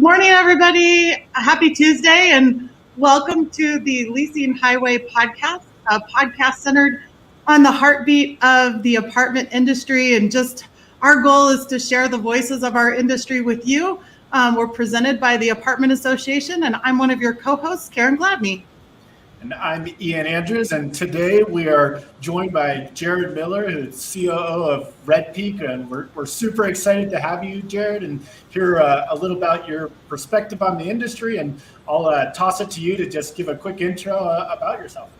Morning, everybody. Happy Tuesday, and welcome to the Leasing Highway podcast, a podcast centered on the heartbeat of the apartment industry. And just our goal is to share the voices of our industry with you. We're presented by the Apartment Association, and I'm one of your co-hosts, Karen Gladney. And I'm Ian Andrews, and today we are joined by Jared Miller, who's COO of RedPeak, and we're super excited to have you, Jared, and hear a little about your perspective on the industry, and I'll toss it to you to just give a quick intro about yourself.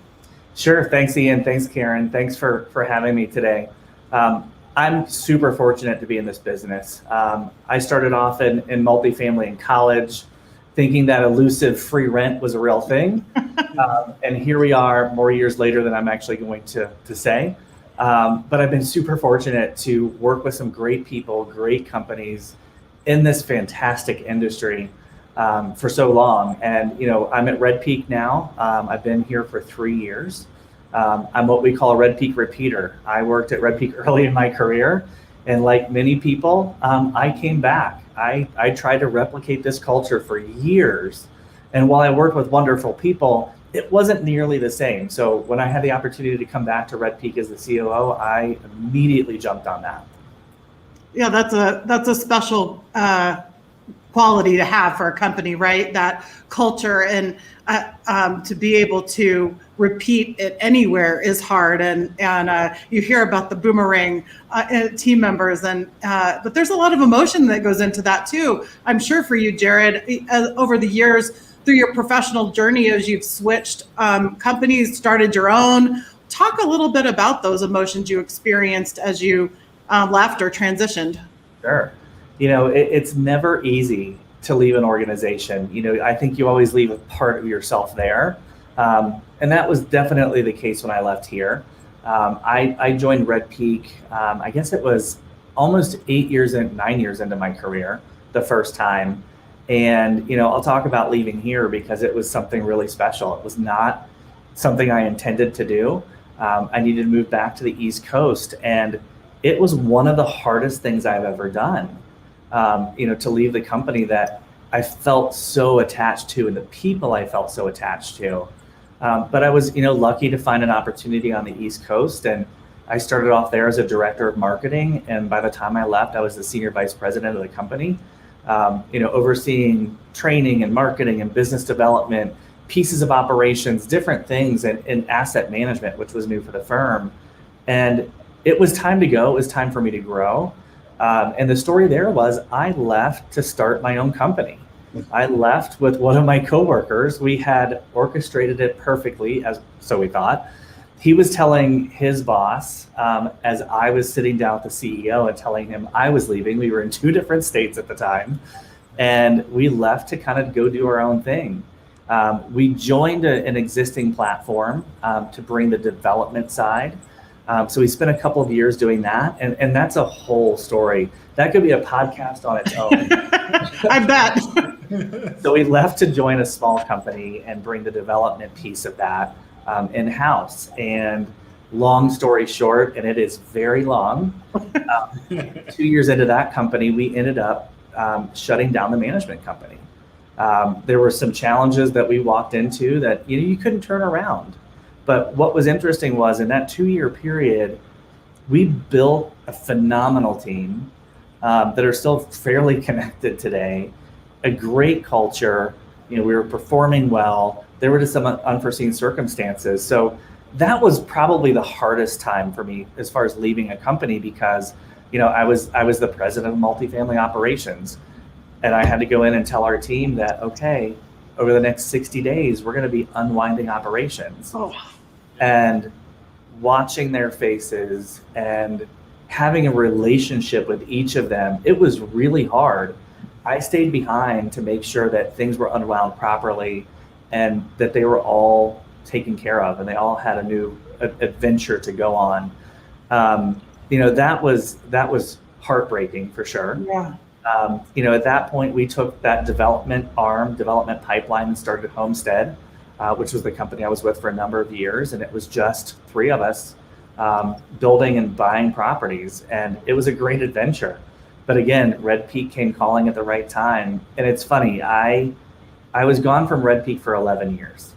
Sure. Thanks, Ian. Thanks, Karen. Thanks for having me today. I'm super fortunate to be in this business. I started off in multifamily in college, thinking that elusive free rent was a real thing. And here we are more years later than I'm actually going to say. But I've been super fortunate to work with some great people, great companies in this fantastic industry for so long. And, I'm at RedPeak now. I've been here for 3 years. I'm what we call a RedPeak repeater. I worked at RedPeak early in my career. And like many people, I came back. I tried to replicate this culture for years. And while I worked with wonderful people, it wasn't nearly the same. So when I had the opportunity to come back to RedPeak as the COO, I immediately jumped on that. Yeah, that's a special quality to have for a company, right? That culture, and to be able to repeat it anywhere is hard. And you hear about the boomerang team members, but there's a lot of emotion that goes into that too. I'm sure for you, Jared, over the years, through your professional journey, as you've switched companies, started your own. Talk a little bit about those emotions you experienced as you left or transitioned. Sure. It's never easy to leave an organization. I think you always leave a part of yourself there. And that was definitely the case when I left here. I joined RedPeak, I guess it was almost 9 years into my career, the first time. And, I'll talk about leaving here because it was something really special. It was not something I intended to do. I needed to move back to the East Coast, and it was one of the hardest things I've ever done, to leave the company that I felt so attached to and the people I felt so attached to. But I was, lucky to find an opportunity on the East Coast, and I started off there as a director of marketing. And by the time I left, I was the senior vice president of the company, overseeing training and marketing and business development, pieces of operations, different things, and asset management, which was new for the firm. And it was time to go. It was time for me to grow. And the story there was I left to start my own company. I left with one of my coworkers. We had orchestrated it perfectly, so we thought. He was telling his boss, as I was sitting down with the CEO and telling him I was leaving. We were in 2 different states at the time. And we left to kind of go do our own thing. We joined an existing platform to bring the development side. So we spent a couple of years doing that. And that's a whole story. That could be a podcast on its own. I bet. So we left to join a small company and bring the development piece of that in-house. And long story short, and it is very long, 2 years into that company, we ended up shutting down the management company. There were some challenges that we walked into that you couldn't turn around. But what was interesting was in that 2-year period, we built a phenomenal team that are still fairly connected today, a great culture. We were performing well. There were just some unforeseen circumstances. So that was probably the hardest time for me as far as leaving a company because, I was the president of multifamily operations, and I had to go in and tell our team that, okay, over the next 60 days, we're going to be unwinding operations. Oh. And watching their faces and having a relationship with each of them, it was really hard. I stayed behind to make sure that things were unwound properly and that they were all taken care of and they all had a new adventure to go on. That was heartbreaking for sure. Yeah. At that point, we took that development pipeline and started Homestead, which was the company I was with for a number of years. And it was just 3 of us building and buying properties. And it was a great adventure. But again, RedPeak came calling at the right time. And it's funny, I was gone from RedPeak for 11 years.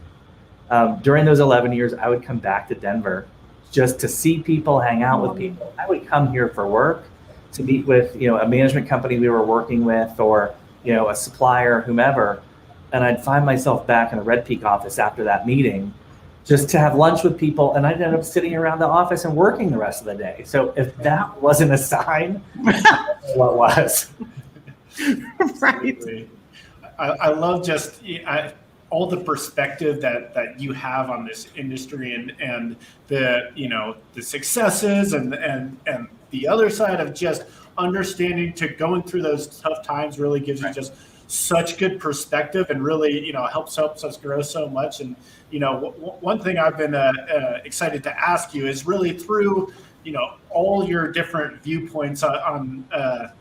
During those 11 years, I would come back to Denver just to see people, hang out with people. I would come here for work, to meet with, a management company we were working with, or, a supplier, whomever. And I'd find myself back in the RedPeak office after that meeting, just to have lunch with people. And I'd end up sitting around the office and working the rest of the day. So if that wasn't a sign, what was? Right. I love just all the perspective that you have on this industry, and the the successes and the other side of just understanding to going through those tough times really gives you just such good perspective, and really helps us grow so much. And one thing I've been excited to ask you is really through all your different viewpoints on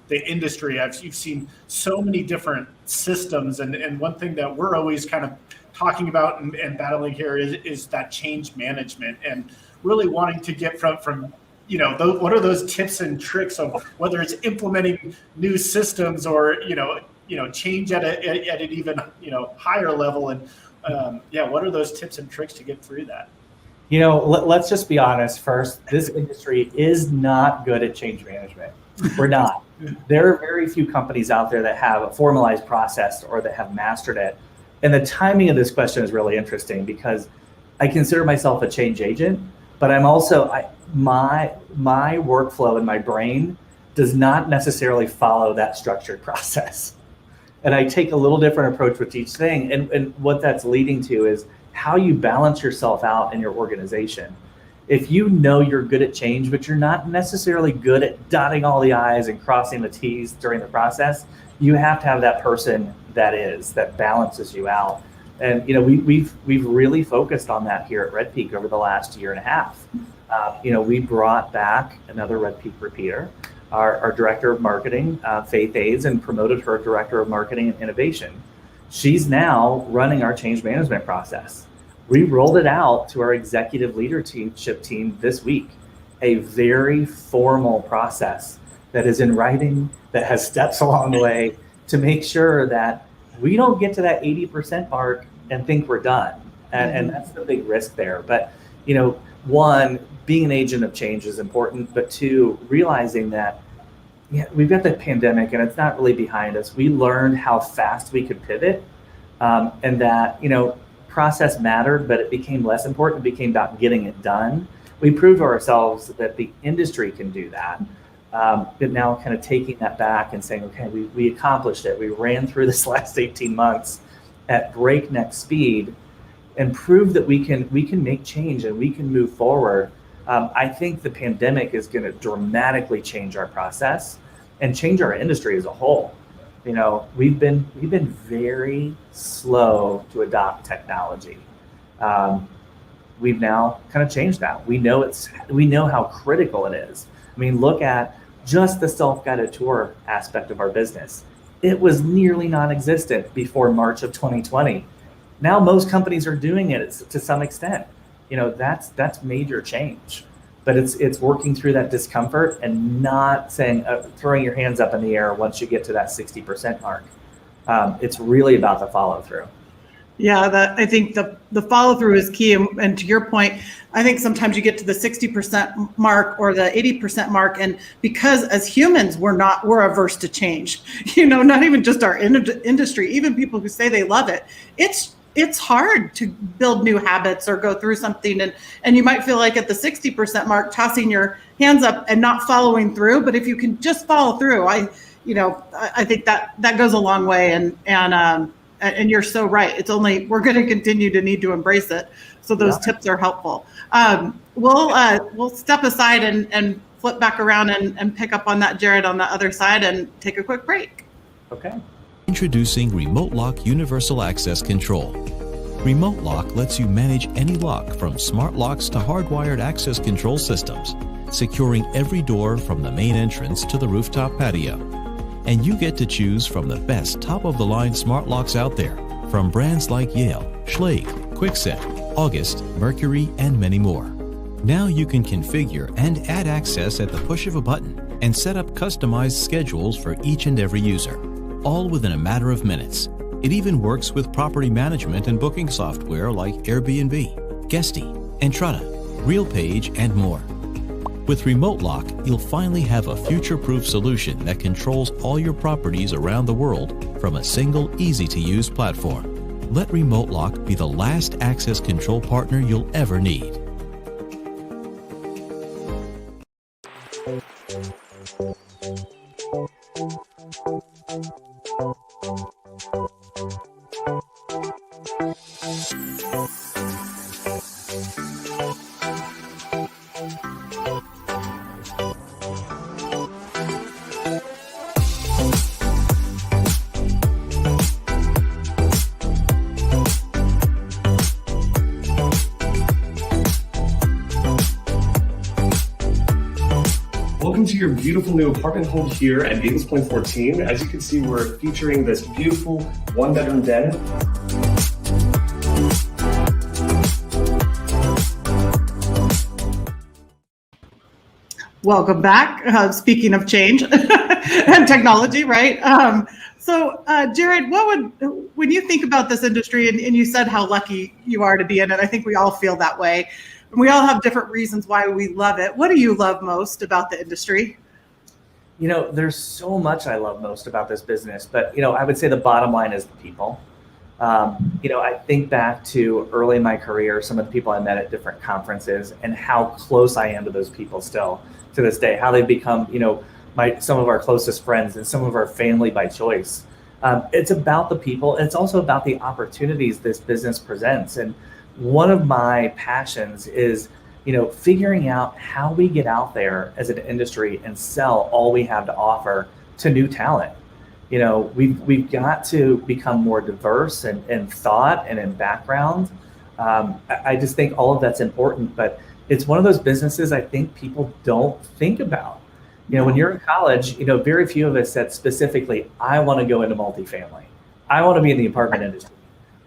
the industry. You've seen so many different systems, and one thing that we're always kind of talking about and battling here is that change management, and really wanting to get from what are those tips and tricks of whether it's implementing new systems or change at an even higher level, and what are those tips and tricks to get through that? Let's just be honest first. This industry is not good at change management. We're not. There are very few companies out there that have a formalized process or that have mastered it. And the timing of this question is really interesting, because I consider myself a change agent, but I'm also, my workflow in my brain does not necessarily follow that structured process. And I take a little different approach with each thing. And what that's leading to is how you balance yourself out in your organization. If you know you're good at change, but you're not necessarily good at dotting all the I's and crossing the T's during the process, you have to have that person that balances you out. And we've really focused on that here at RedPeak over the last year and a half. We brought back another RedPeak repeater, our director of marketing, Faith Aids, and promoted her director of marketing and innovation. She's now running our change management process. We rolled it out to our executive leadership team this week, a very formal process that is in writing, that has steps along the way to make sure that we don't get to that 80% mark and think we're done. And that's the big risk there. But, one, being an agent of change is important, but two, realizing that we've got the pandemic and it's not really behind us. We learned how fast we could pivot, and that, process mattered, but it became less important. It became about getting it done. We proved to ourselves that the industry can do that. But now kind of taking that back and saying, okay, we accomplished it. We ran through this last 18 months at breakneck speed and proved that we can make change and we can move forward. I think the pandemic is going to dramatically change our process and change our industry as a whole. We've been very slow to adopt technology. We've now kind of changed that. We know how critical it is. I mean, look at just the self-guided tour aspect of our business. It was nearly non-existent before March of 2020. Now most companies are doing it to some extent. That's major change. But it's working through that discomfort and not saying throwing your hands up in the air once you get to that 60% mark. It's really about the follow through. Yeah, I think the follow through is key. And to your point, I think sometimes you get to the 60% mark or the 80% mark, and because as humans we're averse to change. Not even just our industry, even people who say they love it. It's hard to build new habits or go through something, and you might feel like at the 60% mark, tossing your hands up and not following through. But if you can just follow through, I think that goes a long way. And you're so right. We're going to continue to need to embrace it. So those tips are helpful. We'll step aside and flip back around and pick up on that, Jared, on the other side, and take a quick break. Okay. Introducing Remote Lock Universal Access Control. Remote Lock lets you manage any lock, from smart locks to hardwired access control systems, securing every door from the main entrance to the rooftop patio. And you get to choose from the best top-of-the-line smart locks out there, from brands like Yale, Schlage, Kwikset, August, Mercury, and many more. Now you can configure and add access at the push of a button and set up customized schedules for each and every user, all within a matter of minutes. It even works with property management and booking software like Airbnb, Guesty, Entrata, RealPage, and more. With Remote Lock, you'll finally have a future-proof solution that controls all your properties around the world from a single, easy-to-use platform. Let Remote Lock be the last access control partner you'll ever need. Welcome to your beautiful new apartment home here at Gables Point 14. As you can see, we're featuring this beautiful one-bedroom den. Welcome back. Speaking of change and technology, right? Jared, when you think about this industry, and you said how lucky you are to be in it, I think we all feel that way. And we all have different reasons why we love it. What do you love most about the industry? There's so much I love most about this business, but, I would say the bottom line is the people. I think back to early in my career, some of the people I met at different conferences and how close I am to those people still to this day, how they've become, some of our closest friends and some of our family by choice. It's about the people. And it's also about the opportunities this business presents. And one of my passions is, figuring out how we get out there as an industry and sell all we have to offer to new talent. We've got to become more diverse in thought and in background. I just think all of that's important, but it's one of those businesses I think people don't think about. When you're in college, very few of us said specifically, I want to go into multifamily. I want to be in the apartment industry.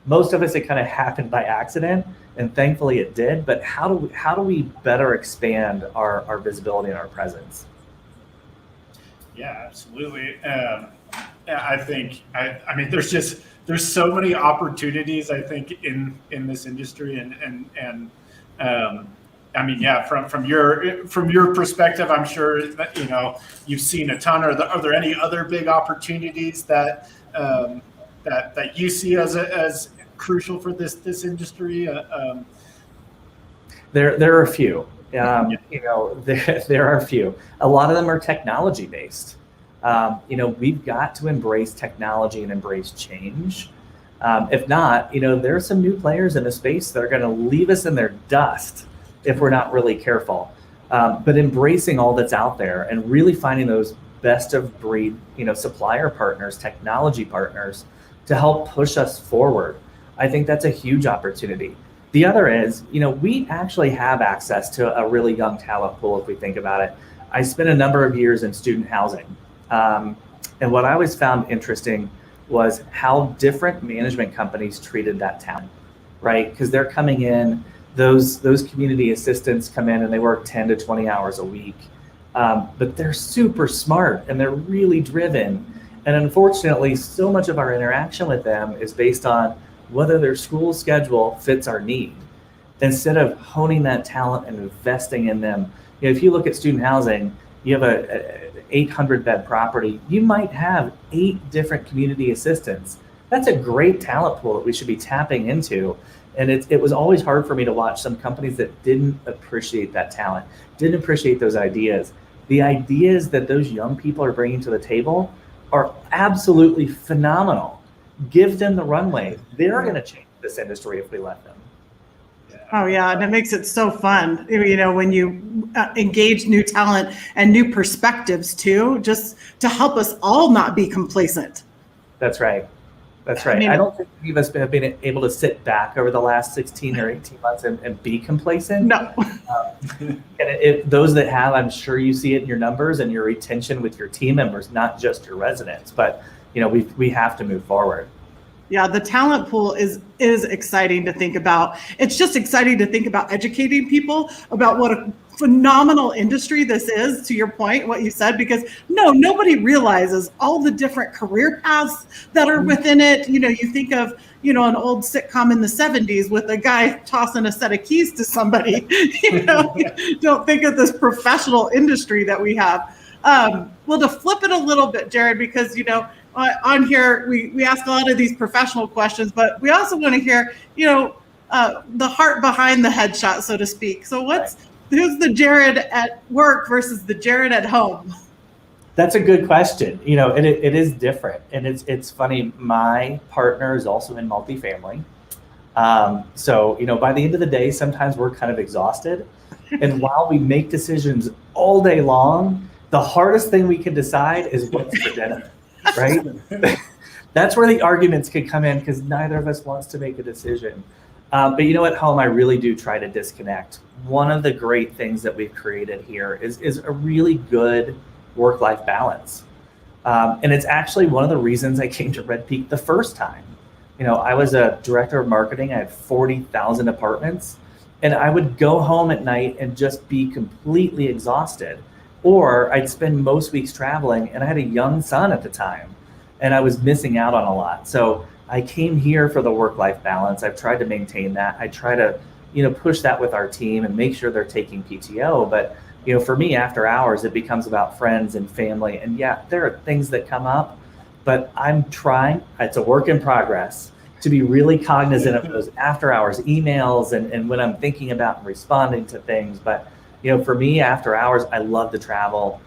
Most of us, it kind of happened by accident, and thankfully it did. But how do we better expand our visibility and our presence? Yeah, absolutely. I think there's so many opportunities I think in this industry, and from your perspective, I'm sure that you've seen a ton. Are there any other big opportunities that you see as crucial for this industry? There are a few. There are a few. A lot of them are technology based. We've got to embrace technology and embrace change. If not, there are some new players in the space that are going to leave us in their dust if we're not really careful. But embracing all that's out there and really finding those best of breed, supplier partners, technology partners to help push us forward. I think that's a huge opportunity. The other is, we actually have access to a really young talent pool if we think about it. I spent a number of years in student housing. And what I always found interesting was how different management companies treated that talent, right? Because they're coming in, those community assistants come in and they work 10 to 20 hours a week. But they're super smart and they're really driven. And unfortunately, so much of our interaction with them is based on whether their school schedule fits our need. Instead of honing that talent and investing in them, if you look at student housing, you have a 800-bed property, you might have 8 different community assistants. That's a great talent pool that we should be tapping into. And it was always hard for me to watch some companies that didn't appreciate that talent, didn't appreciate those ideas. The ideas that those young people are bringing to the table are absolutely phenomenal. Give them the runway. They're going to change this industry if we let them. Oh yeah, and it makes it so fun, when you engage new talent and new perspectives too, just to help us all not be complacent. That's right. I don't think any of us have been able to sit back over the last 16 or 18 months and be complacent. No. And those that have, I'm sure you see it in your numbers and your retention with your team members, not just your residents, but we have to move forward. Yeah, the talent pool is exciting to think about. It's just exciting to think about educating people about what a phenomenal industry this is, to your point, what you said, because nobody realizes all the different career paths that are within it. You think of, an old sitcom in the 70s with a guy tossing a set of keys to somebody. Don't think of this professional industry that we have. Well, to flip it a little bit, Jared, because, on here, we ask a lot of these professional questions, but we also want to hear, the heart behind the headshot, so to speak. So who's the Jared at work versus the Jared at home? That's a good question. It is different. And it's funny, my partner is also in multifamily. So, by the end of the day, sometimes we're kind of exhausted. And while we make decisions all day long, the hardest thing we can decide is what's for dinner, right? That's where the arguments could come in because neither of us wants to make a decision. But at home, I really do try to disconnect. One of the great things that we've created here is a really good work-life balance. And it's actually one of the reasons I came to RedPeak the first time. I was a director of marketing. I had 40,000 apartments. And I would go home at night and just be completely exhausted. Or I'd spend most weeks traveling, and I had a young son at the time, and I was missing out on a lot. So I came here for the work-life balance. I've tried to maintain that. I try to, push that with our team and make sure they're taking PTO. But, for me, after hours, it becomes about friends and family. And yeah, there are things that come up, but I'm trying, it's a work in progress, to be really cognizant of those after hours emails and when I'm thinking about and responding to things. But, for me, after hours, I love to travel.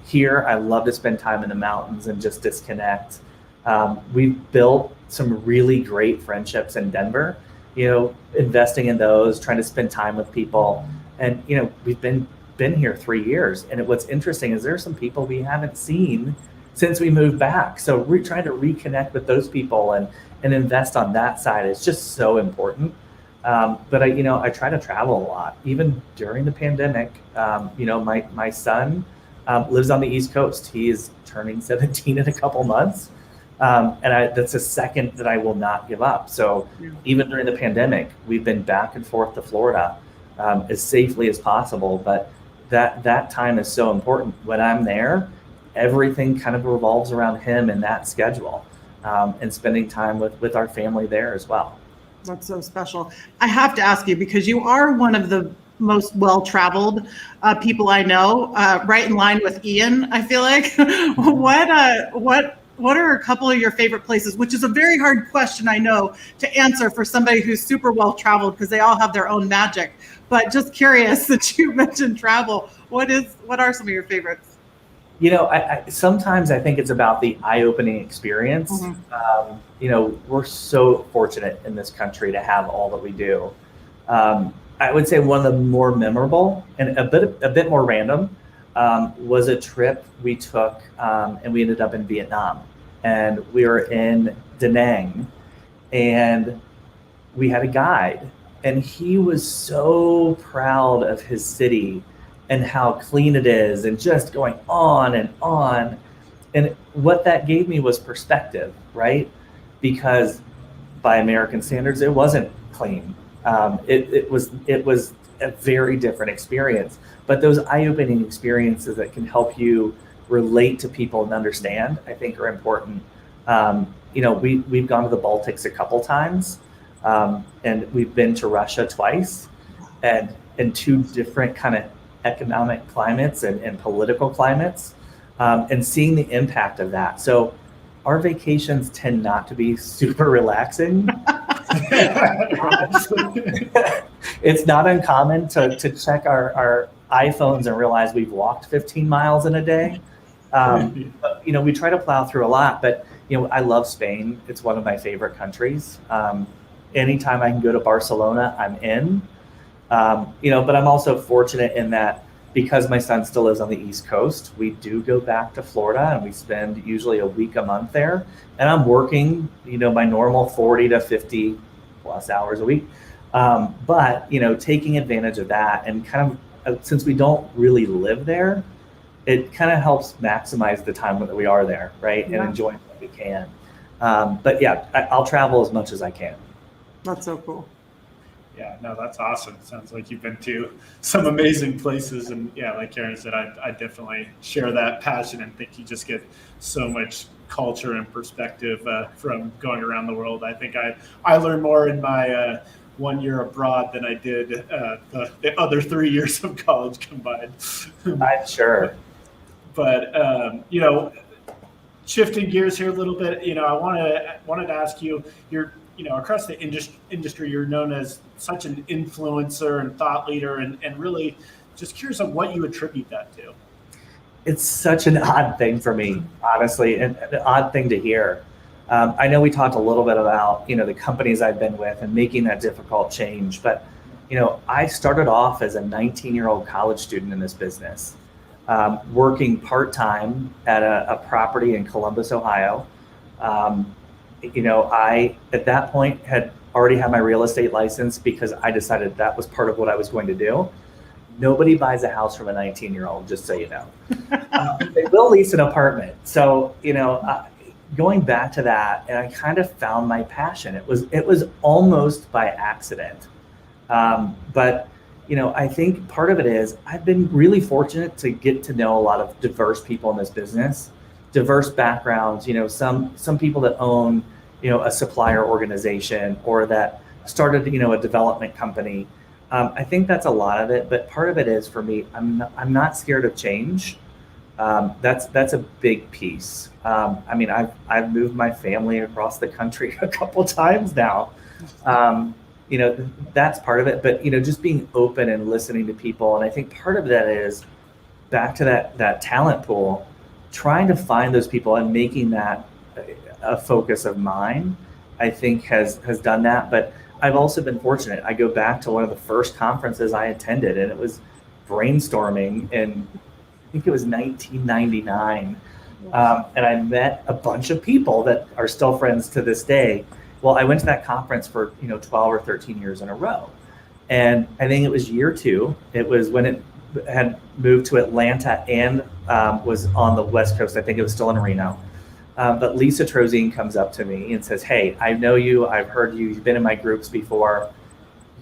Here, I love to spend time in the mountains and just disconnect. We've built some really great friendships in Denver, investing in those, trying to spend time with people. And, we've been here 3 years. And what's interesting is there are some people we haven't seen since we moved back. So we're trying to reconnect with those people and invest on that side. It's just so important. But I try to travel a lot, even during the pandemic. My son lives on the East Coast. He is turning 17 in a couple months. And that's a second that I will not give up. So even during the pandemic, we've been back and forth to Florida as safely as possible. But that time is so important. When I'm there, everything kind of revolves around him and that schedule, and spending time with our family there as well. That's so special. I have to ask you, because you are one of the most well-traveled people I know, right in line with Ian, I feel like. What are a couple of your favorite places, which is a very hard question, I know, to answer for somebody who's super well-traveled, because they all have their own magic. But just curious that you mentioned travel. What are some of your favorites? Sometimes I think it's about the eye-opening experience. Mm-hmm. We're so fortunate in this country to have all that we do. I would say one of the more memorable and a bit more random was a trip we took, and we ended up in Vietnam. And we were in Da Nang, and we had a guide, and he was so proud of his city and how clean it is, and just going on and on. And what that gave me was perspective, right? Because by American standards, it wasn't clean. It was a very different experience. But those eye-opening experiences that can help you relate to people and understand, I think, are important. We've gone to the Baltics a couple times, and we've been to Russia twice, and in two different kind of economic climates and political climates, and seeing the impact of that. So our vacations tend not to be super relaxing. It's not uncommon to check our iPhones and realize we've walked 15 miles in a day. But, we try to plow through a lot, but, I love Spain. It's one of my favorite countries. Anytime I can go to Barcelona, I'm in. But I'm also fortunate in that because my son still lives on the East Coast, we do go back to Florida, and we spend usually a week a month there. And I'm working, my normal 40 to 50 plus hours a week. But, taking advantage of that, and kind of, since we don't really live there, it kind of helps maximize the time that we are there, right? Yeah. And enjoy what we can. But yeah, I'll travel as much as I can. That's so cool. Yeah, no, that's awesome. Sounds like you've been to some amazing places. And yeah, like Karen said, I definitely share that passion and think you just get so much culture and perspective from going around the world. I think I learned more in my 1 year abroad than I did the other 3 years of college combined. I'm sure. But, shifting gears here a little bit, I wanted to ask you, you're, across the industry, you're known as such an influencer and thought leader, and really just curious on what you attribute that to. It's such an odd thing for me, honestly, and an odd thing to hear. I know we talked a little bit about, the companies I've been with and making that difficult change, but, I started off as a 19-year-old college student in this business, working part-time at a property in Columbus, Ohio. I, at that point, had already had my real estate license because I decided that was part of what I was going to do. Nobody buys a house from a 19-year-old, just so you know. They will lease an apartment. So, going back to that, and I kind of found my passion. It was almost by accident. But I think part of it is I've been really fortunate to get to know a lot of diverse people in this business, diverse backgrounds, some people that own, a supplier organization or that started, a development company. I think that's a lot of it, but part of it is for me, I'm not scared of change. That's a big piece. I've moved my family across the country a couple times now. That's part of it, but just being open and listening to people. And I think part of that is back to that talent pool, trying to find those people and making that a focus of mine, I think has done that. But I've also been fortunate. I go back to one of the first conferences I attended, and it was brainstorming in, I think it was 1999. And I met a bunch of people that are still friends to this day. Well, I went to that conference for 12 or 13 years in a row. And I think it was year 2. It was when it had moved to Atlanta and was on the West Coast. I think it was still in Reno. But Lisa Trozine comes up to me and says, "Hey, I know you. I've heard you. You've been in my groups before.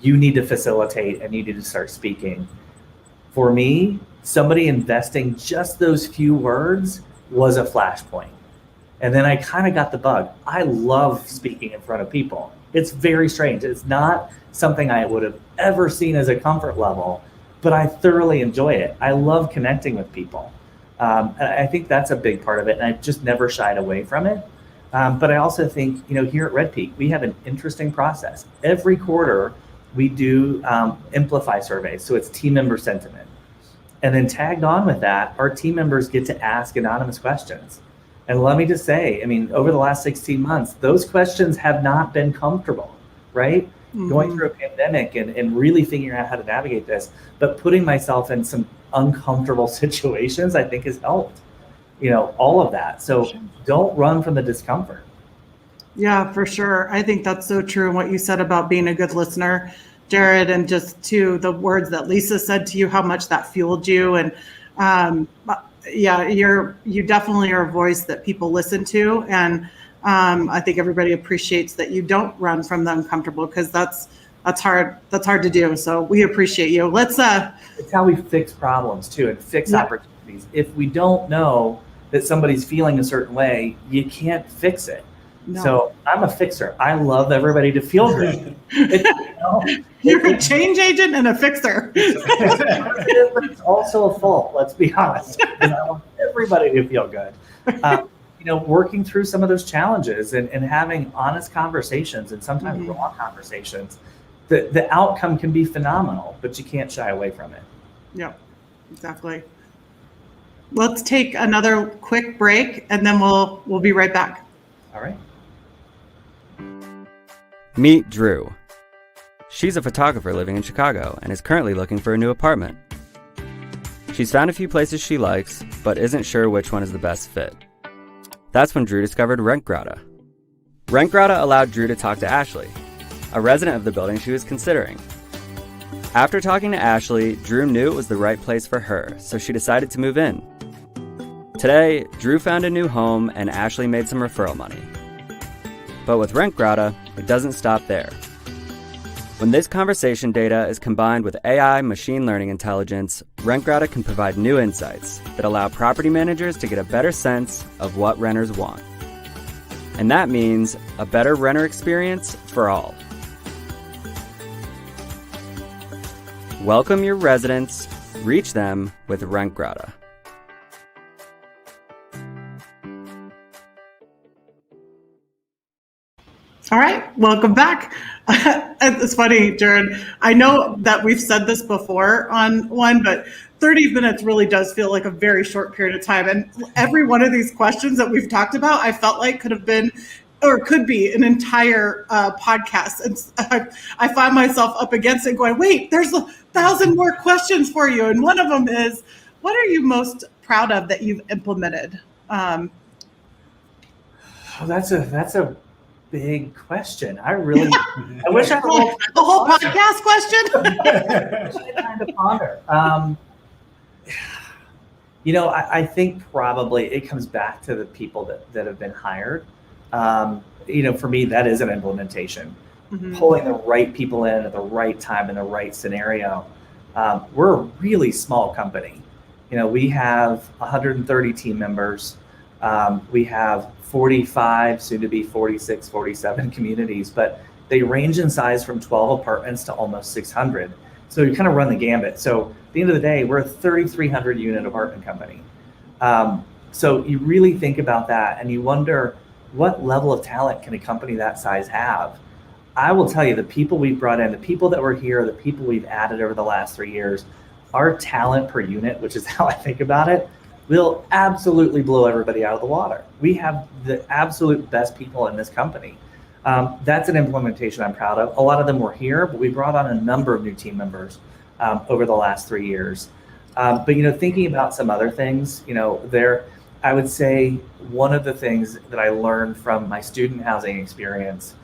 You need to facilitate and you need to start speaking." For me, somebody investing just those few words was a flashpoint. And then I kind of got the bug. I love speaking in front of people. It's very strange. It's not something I would have ever seen as a comfort level, but I thoroughly enjoy it. I love connecting with people. And I think that's a big part of it. And I've just never shied away from it. But I also think, here at RedPeak, we have an interesting process. Every quarter, we do Amplify surveys. So it's team member sentiment. And then tagged on with that, our team members get to ask anonymous questions. And let me just say, over the last 16 months, those questions have not been comfortable, right? Mm-hmm. Going through a pandemic and really figuring out how to navigate this, but putting myself in some uncomfortable situations, I think has helped, all of that. So don't run from the discomfort. Yeah, for sure. I think that's so true. And what you said about being a good listener, Jared, and just to the words that Lisa said to you, how much that fueled you. And you definitely are a voice that people listen to. And I think everybody appreciates that you don't run from the uncomfortable, because that's hard. That's hard to do. So we appreciate you. It's how we fix problems too, and fix opportunities. If we don't know that somebody's feeling a certain way, you can't fix it. No. So I'm a fixer. I love everybody to feel good. You're a change agent and a fixer. It's also a fault, let's be honest. I want everybody to feel good. Working through some of those challenges and having honest conversations, and sometimes raw conversations, the outcome can be phenomenal, but you can't shy away from it. Yeah, exactly. Let's take another quick break, and then we'll be right back. All right. Meet Drew. She's a photographer living in Chicago and is currently looking for a new apartment. She's found a few places she likes, but isn't sure which one is the best fit. That's when Drew discovered RentGrata. RentGrata allowed Drew to talk to Ashley, a resident of the building she was considering. After talking to Ashley, Drew knew it was the right place for her, so she decided to move in. Today, Drew found a new home and Ashley made some referral money. But with RentGrata, it doesn't stop there. When this conversation data is combined with AI machine learning intelligence, RentGrata can provide new insights that allow property managers to get a better sense of what renters want. And that means a better renter experience for all. Welcome your residents, reach them with RentGrata. All right, welcome back. It's funny, Jared. I know that we've said this before on one, but 30 minutes really does feel like a very short period of time. And every one of these questions that we've talked about, I felt like could have been or could be an entire podcast. And I find myself up against it going, wait, there's 1,000 more questions for you. And one of them is, what are you most proud of that you've implemented? That's a big question. I wish I had the whole podcast question. Time to ponder. I think probably it comes back to the people that have been hired. For me, that is an implementation. Mm-hmm. Pulling the right people in at the right time in the right scenario. We're a really small company. We have 130 team members. We have 45, soon to be 46, 47 communities, but they range in size from 12 apartments to almost 600. So you kind of run the gambit. So at the end of the day, we're a 3,300 unit apartment company. So you really think about that and you wonder, what level of talent can a company that size have? I will tell you, the people we've brought in, the people that were here, the people we've added over the last 3 years, our talent per unit, which is how I think about it, will absolutely blow everybody out of the water. We have the absolute best people in this company. That's an implementation I'm proud of. A lot of them were here, but we brought on a number of new team members over the last 3 years. But thinking about some other things, I would say one of the things that I learned from my student housing experience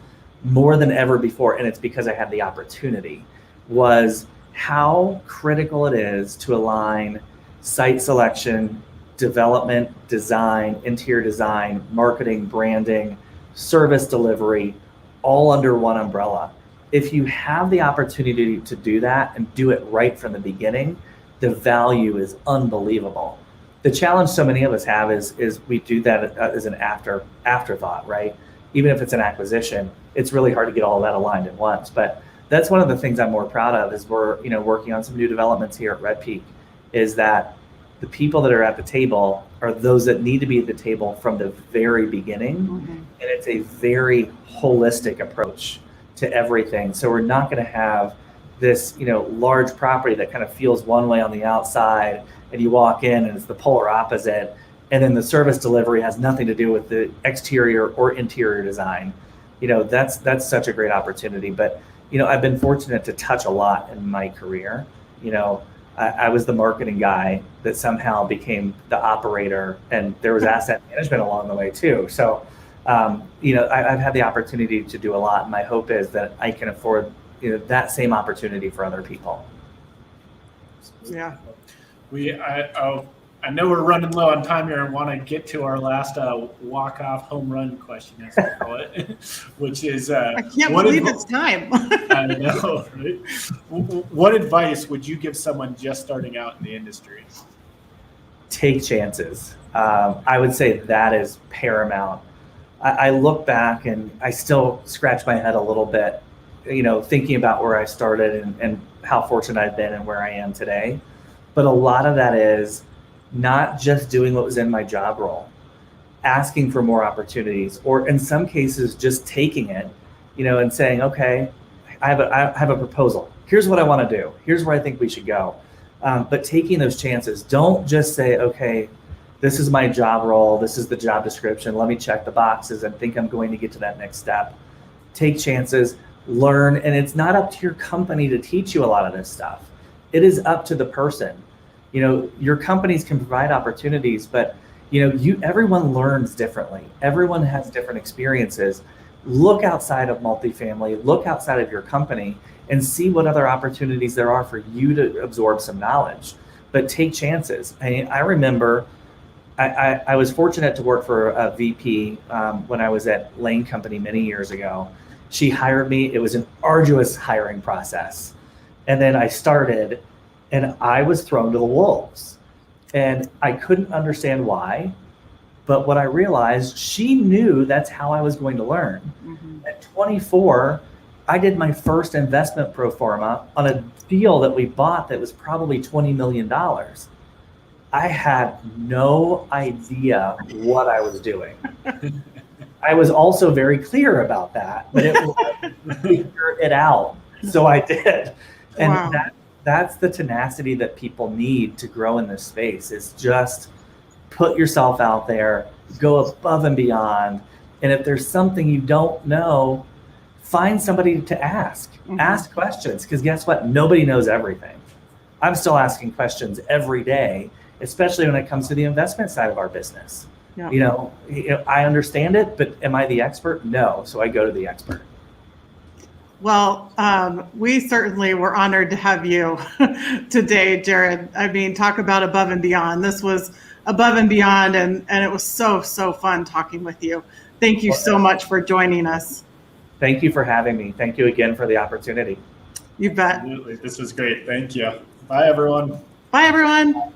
more than ever before, and it's because I had the opportunity, was how critical it is to align site selection, development, design, interior design, marketing, branding, service delivery, all under one umbrella. If you have the opportunity to do that and do it right from the beginning, the value is unbelievable. The challenge so many of us have is we do that as an afterthought, right? Even if it's an acquisition, it's really hard to get all of that aligned at once. But that's one of the things I'm more proud of is we're working on some new developments here at RedPeak, is that the people that are at the table are those that need to be at the table from the very beginning. Mm-hmm. And it's a very holistic approach to everything. So we're not going to have this, large property that kind of feels one way on the outside and you walk in and it's the polar opposite. And then the service delivery has nothing to do with the exterior or interior design. That's such a great opportunity. But, I've been fortunate to touch a lot in my career. I was the marketing guy that somehow became the operator, and there was asset management along the way too. So, I've had the opportunity to do a lot. And my hope is that I can afford, that same opportunity for other people. Yeah. I know we're running low on time here and want to get to our last walk-off home run question, as I call it, which is... I can't believe it's time. I know, right? What advice would you give someone just starting out in the industry? Take chances. I would say that is paramount. I look back and I still scratch my head a little bit, thinking about where I started and how fortunate I've been and where I am today. But a lot of that is not just doing what was in my job role, asking for more opportunities, or in some cases, just taking it, and saying, okay, I have a proposal. Here's what I want to do. Here's where I think we should go. But taking those chances, don't just say, okay, this is my job role. This is the job description. Let me check the boxes and think I'm going to get to that next step. Take chances, learn. And it's not up to your company to teach you a lot of this stuff. It is up to the person. Your companies can provide opportunities, but everyone learns differently. Everyone has different experiences. Look outside of multifamily, look outside of your company and see what other opportunities there are for you to absorb some knowledge, but take chances. I remember I was fortunate to work for a VP when I was at Lane Company many years ago. She hired me. It was an arduous hiring process. And then I started, and I was thrown to the wolves. And I couldn't understand why. But what I realized, she knew that's how I was going to learn. Mm-hmm. At 24, I did my first investment pro forma on a deal that we bought that was probably $20 million. I had no idea what I was doing. I was also very clear about that, but it was figure it out. So I did. And wow. That's the tenacity that people need to grow in this space, is just put yourself out there, go above and beyond. And if there's something you don't know, find somebody to ask. Mm-hmm. Ask questions, because guess what? Nobody knows everything. I'm still asking questions every day, especially when it comes to the investment side of our business. Yeah. You know, I understand it, but am I the expert? No. So I go to the expert. Well, we certainly were honored to have you today, Jared. I mean, talk about above and beyond. This was above and beyond, and it was so fun talking with you. Thank you so much for joining us. Thank you for having me. Thank you again for the opportunity. You bet. Absolutely. This was great. Thank you. Bye, everyone. Bye, everyone.